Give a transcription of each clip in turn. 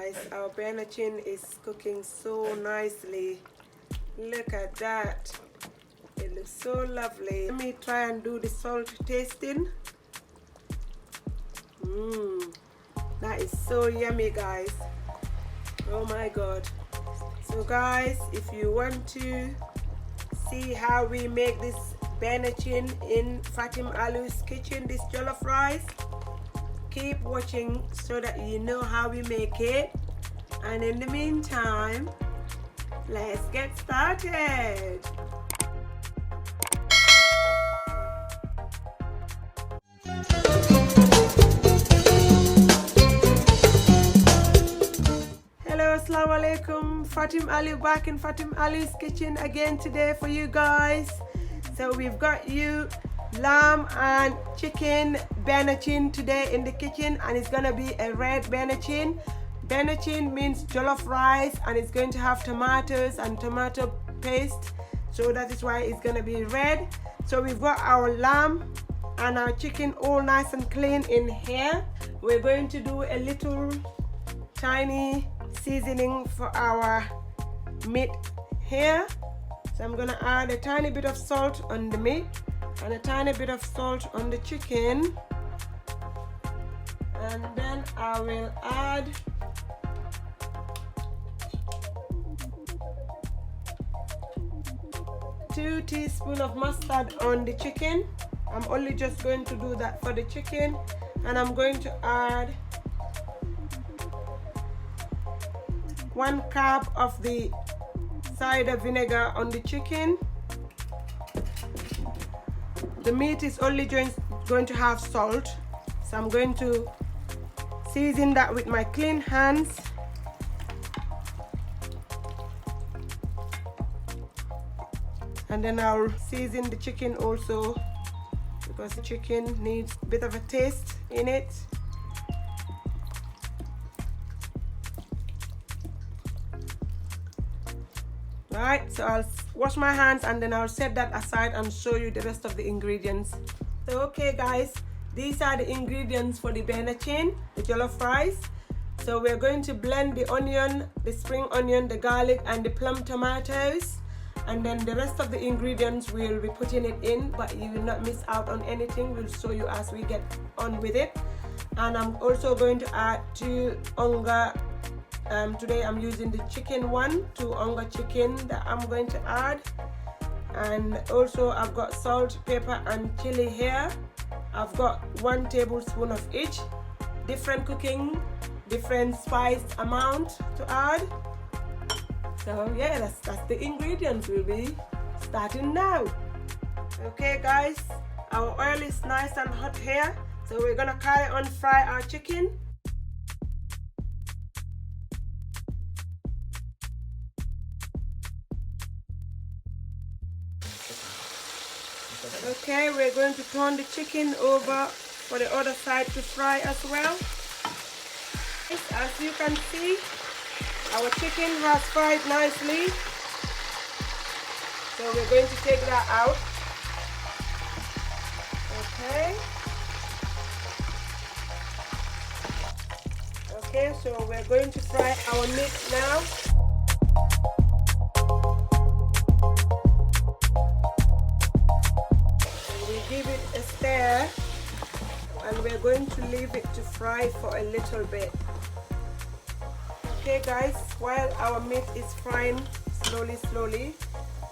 guys, our Benachin is cooking so nicely. Look at that. It looks so lovely. Let me try and do the salt tasting. That is so yummy, guys. Oh my god. So guys, if you want to see how we make this Benachin in Fatim Alu's kitchen, this jollof rice, keep watching so that you know how we make it. And in the meantime, let's get started. Hello, assalamu alaikum. Fatim Ali back in Fatim Ali's kitchen again today for you guys. So we've got you lamb and chicken Benachin today in the kitchen, and it's gonna be a red Benachin. Benachin means jollof rice, and it's going to have tomatoes and tomato paste, so that is why it's gonna be red. So we've got our lamb and our chicken all nice and clean in here. We're going to do a little tiny seasoning for our meat here. So I'm gonna add a tiny bit of salt on the meat and a tiny bit of salt on the chicken, and then I will add two teaspoons of mustard on the chicken. I'm only just going to do that for the chicken, and I'm going to add 1 cup of the cider vinegar on the chicken. The meat is only going to have salt, so I'm going to season that with my clean hands. And then I'll season the chicken also, because the chicken needs a bit of a taste in it. Right, so I'll wash my hands and then I'll set that aside and show you the rest of the ingredients. So okay guys, these are the ingredients for the Benachin, the jollof rice. So we're going to blend the onion, the spring onion, the garlic and the plum tomatoes, and then the rest of the ingredients we'll be putting it in, but you will not miss out on anything. We'll show you as we get on with it. And I'm also going to add 2 onga. Today I'm using the chicken one, 2 onga chicken that I'm going to add. And also I've got salt, pepper and chili here. I've got 1 tablespoon of each. Different cooking, different spice amount to add. So yeah, that's the ingredients we'll be starting now. Okay guys, our oil is nice and hot here, so we're gonna carry on fry our chicken. Okay, we're going to turn the chicken over for the other side to fry as well. As you can see, our chicken has fried nicely. So we're going to take that out. Okay. Okay, so we're going to fry our meat now. Give it a stir, and we're going to leave it to fry for a little bit. Okay guys, while our meat is frying slowly,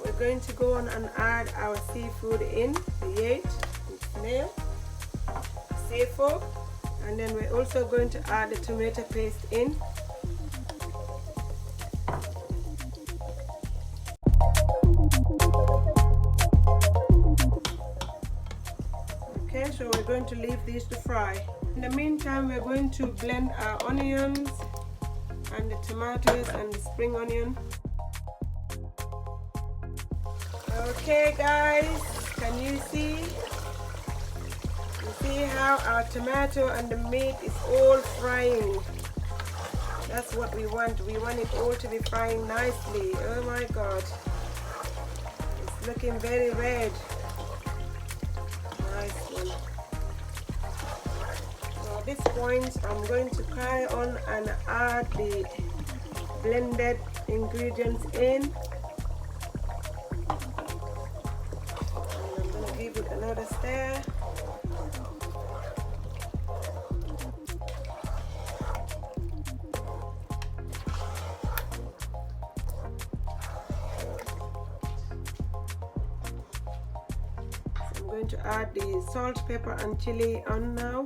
we're going to go on and add our seafood in, the yate, the snail, seafood, and then we're also going to add the tomato paste in. Okay, so we're going to leave these to fry. In the meantime, we're going to blend our onions and the tomatoes and the spring onion. Okay guys, can you see? You see how our tomato and the meat is all frying? That's what we want. We want it all to be frying nicely. Oh my god. It's looking very red. Nice one. So at this point, I'm going to carry on and add the blended ingredients in. And I'm going to give it another stir. I'm going to add the salt, pepper and chili on now.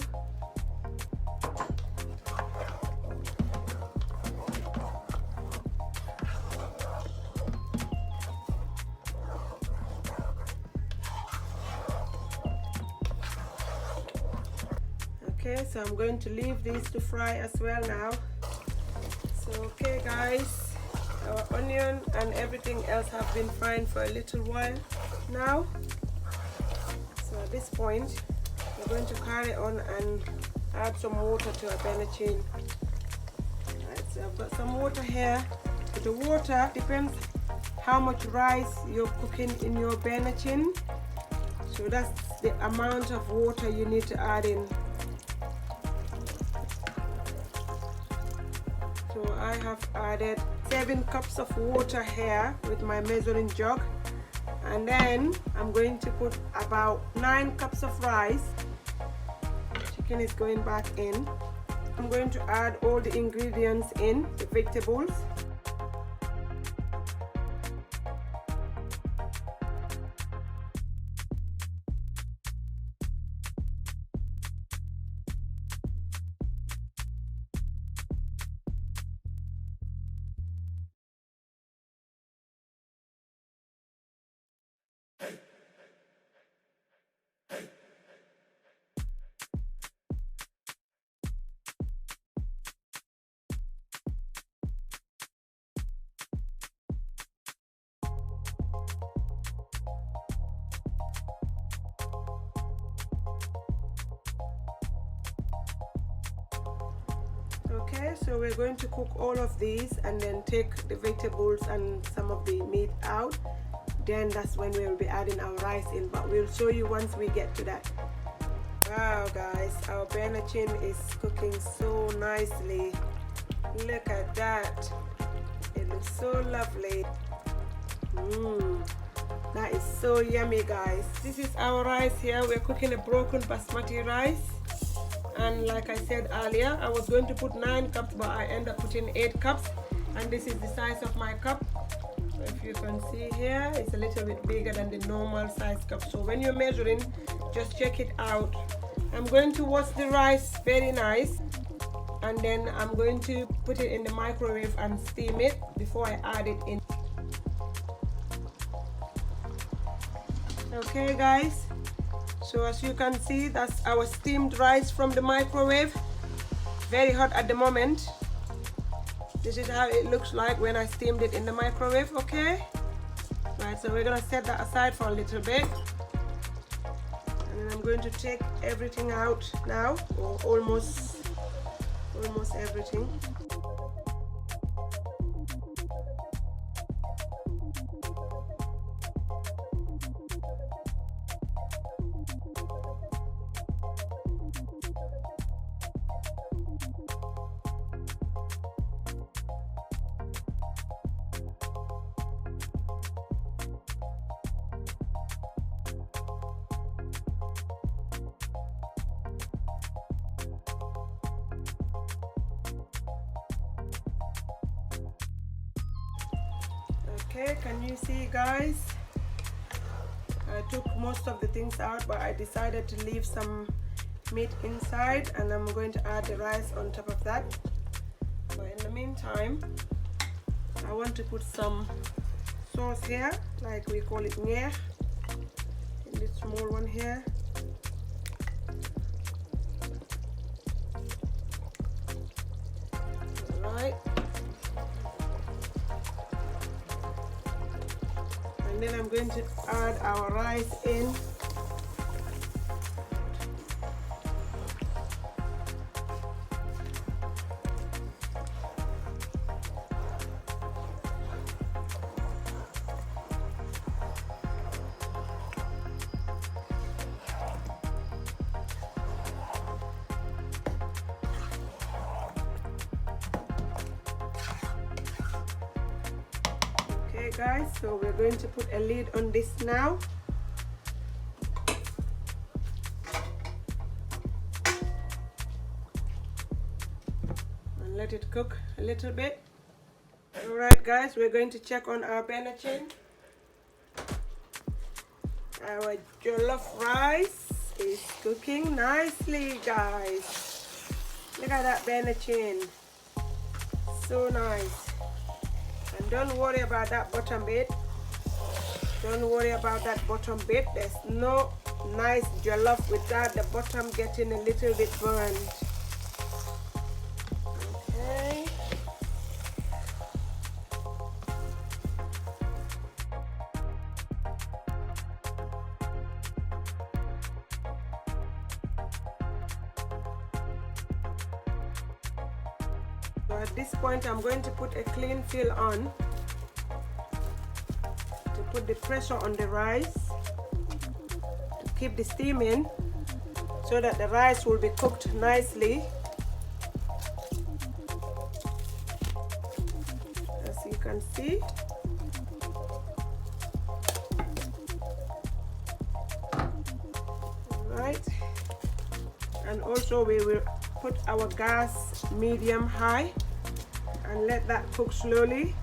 Okay, so I'm going to leave these to fry as well now. So okay guys, our onion and everything else have been frying for a little while now. So at this point, we're going to carry on and add some water to our Benachin. Right, so I've got some water here. The water depends how much rice you're cooking in your Benachin. So that's the amount of water you need to add in. So I have added 7 cups of water here with my measuring jug. And then I'm going to put about 9 cups of rice. Chicken is going back in. I'm going to add all the ingredients in, the vegetables. Okay, so we're going to cook all of these and then take the vegetables and some of the meat out. Then that's when we'll be adding our rice in, but we'll show you once we get to that. Wow guys, our Benachin is cooking so nicely. Look at that. It looks so lovely. That is so yummy guys. This is our rice here. We're cooking a broken basmati rice. And like I said earlier, I was going to put 9 cups, but I end up putting 8 cups. And this is the size of my cup. If you can see here, it's a little bit bigger than the normal size cup. So when you're measuring, just check it out. I'm going to wash the rice very nice. And then I'm going to put it in the microwave and steam it before I add it in. Okay guys. So as you can see, that's our steamed rice from the microwave. Very hot at the moment. This is how it looks like when I steamed it in the microwave, okay? Right, so we're gonna set that aside for a little bit. And then I'm going to take everything out now, or almost everything. Okay, can you see guys? I took most of the things out, but I decided to leave some meat inside, and I'm going to add the rice on top of that. But in the meantime, I want to put some sauce here, like we call it nyer, in this small one here. Alright. And then I'm going to add our rice in. Okay guys, so we're going to put a lid on this now. And let it cook a little bit. Alright guys, we're going to check on our Benachin. Our jollof rice is cooking nicely, guys. Look at that Benachin. So nice. And don't worry about that bottom bit. Don't worry about that bottom bit. There's no nice jollof without the bottom getting a little bit burned. Okay. So at this point, I'm going to put a clean fill on to put the pressure on the rice to keep the steam in so that the rice will be cooked nicely. As you can see. Alright. And also we will put our gas medium high and let that cook slowly.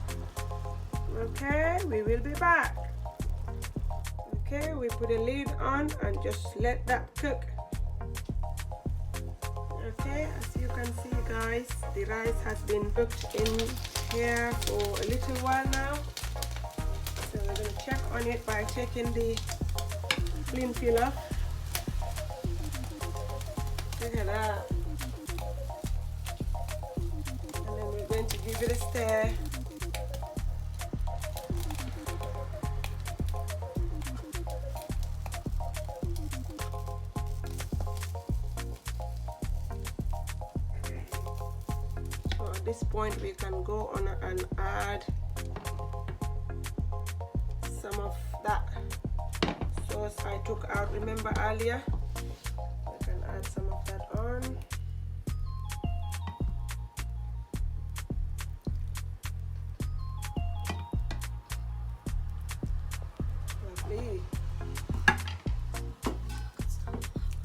Okay, we will be back. Okay, we put a lid on and just let that cook. Okay, as you can see guys, the rice has been cooked in here for a little while now. So we're going to check on it by taking the clean peel off. Look at that. And then we're going to give it a stir. So at this point we can go on and add some of that sauce I took out, remember earlier? We can add some of that on. Lovely.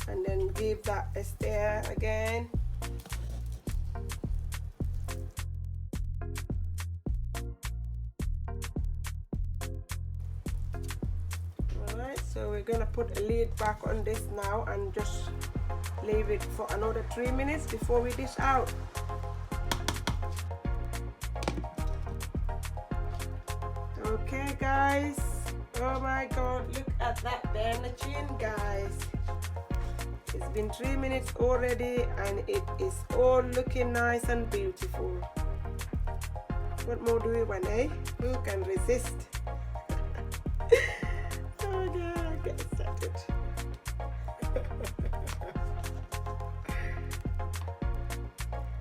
And then give that a stir again. Alright, so we're gonna put a lid back on this now and just leave it for another 3 minutes before we dish out. Okay guys, oh my god, look at that Benachin guys. It's been 3 minutes already and it is all looking nice and beautiful. What more do we want, eh? Who can resist? Oh god, get started.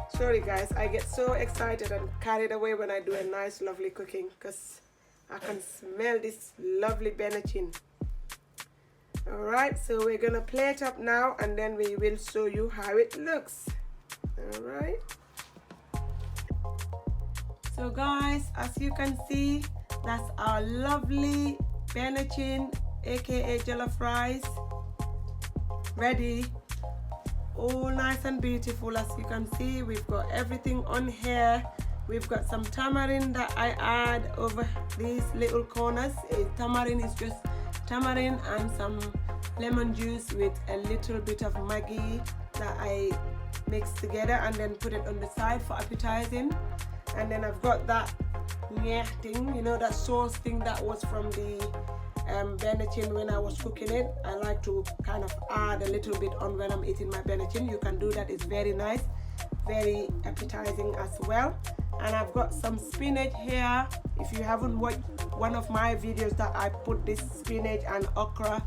Sorry guys, I get so excited and carried away when I do a nice lovely cooking because I can smell this lovely Benachin. Alright, so we're gonna plate up now and then we will show you how it looks. Alright. So guys, as you can see, that's our lovely Benachin, aka jollof rice, ready. All nice and beautiful. As you can see, we've got everything on here. We've got some tamarind that I add over these little corners. Tamarind is just tamarind and some lemon juice with a little bit of Maggi that I mix together and then put it on the side for appetizing. And then I've got that thing, you know, that sauce thing that was from the Benachin when I was cooking it. I like to kind of add a little bit on when I'm eating my Benachin. You can do that, it's very nice, very appetizing as well. And I've got some spinach here. If you haven't watched one of my videos that I put this spinach and okra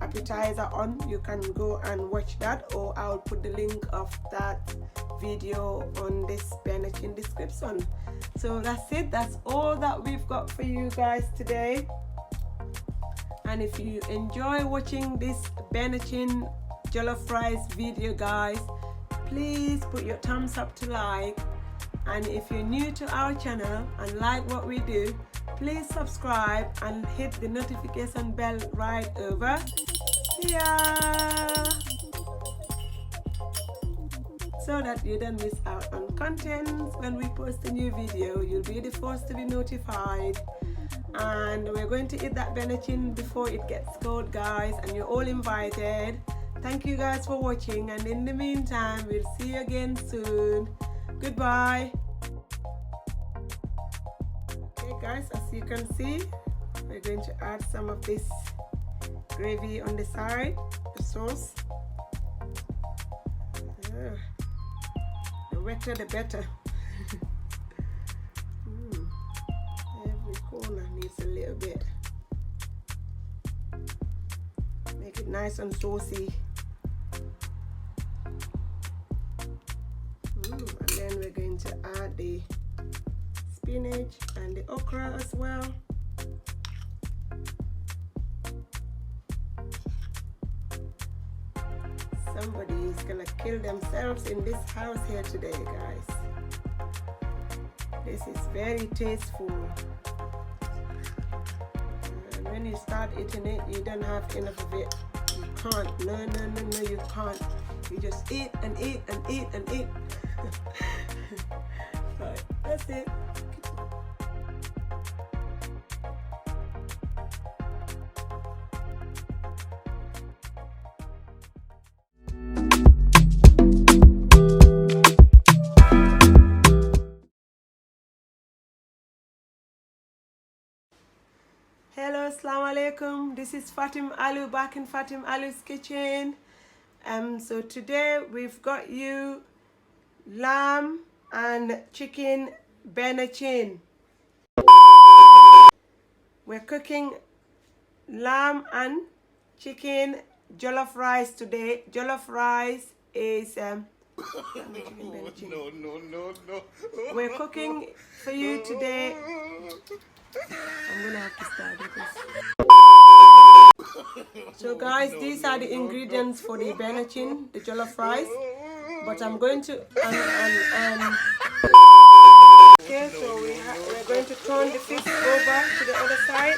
appetizer on, you can go and watch that, or I'll put the link of that video on this Benachin description. So that's it, that's all that we've got for you guys today. And if you enjoy watching this Benachin jollof rice video guys, please put your thumbs up to like. And if you're new to our channel and like what we do, please subscribe and hit the notification bell right over here so that you don't miss out on content. When we post a new video, you'll be the first to be notified. And we're going to eat that Benachin before it gets cold, guys, and you're all invited. Thank you guys for watching, and in the meantime, we'll see you again soon. Goodbye. Okay guys, as you can see, we're going to add some of this gravy on the side, the sauce. The wetter the better. Every corner needs a little bit. Make it nice and saucy. And then we're going to add the spinach and the okra as well. Somebody is gonna kill themselves in this house here today, guys. This is very tasteful. And when you start eating it, you don't have enough of it. You can't. No, you can't. You just eat and eat and eat and eat. Right, that's it. Hello, assalamu alaikum. This is Fatim Alu back in Fatim Alu's kitchen. So today we've got you lamb and chicken Benachin. We're cooking lamb and chicken jollof rice today. Jollof rice is no. We're cooking for you today. I'm gonna have to start with this. So guys, these are the ingredients for the Benachin, the jollof rice. But I'm going to okay, so we're going to turn the fish over to the other side.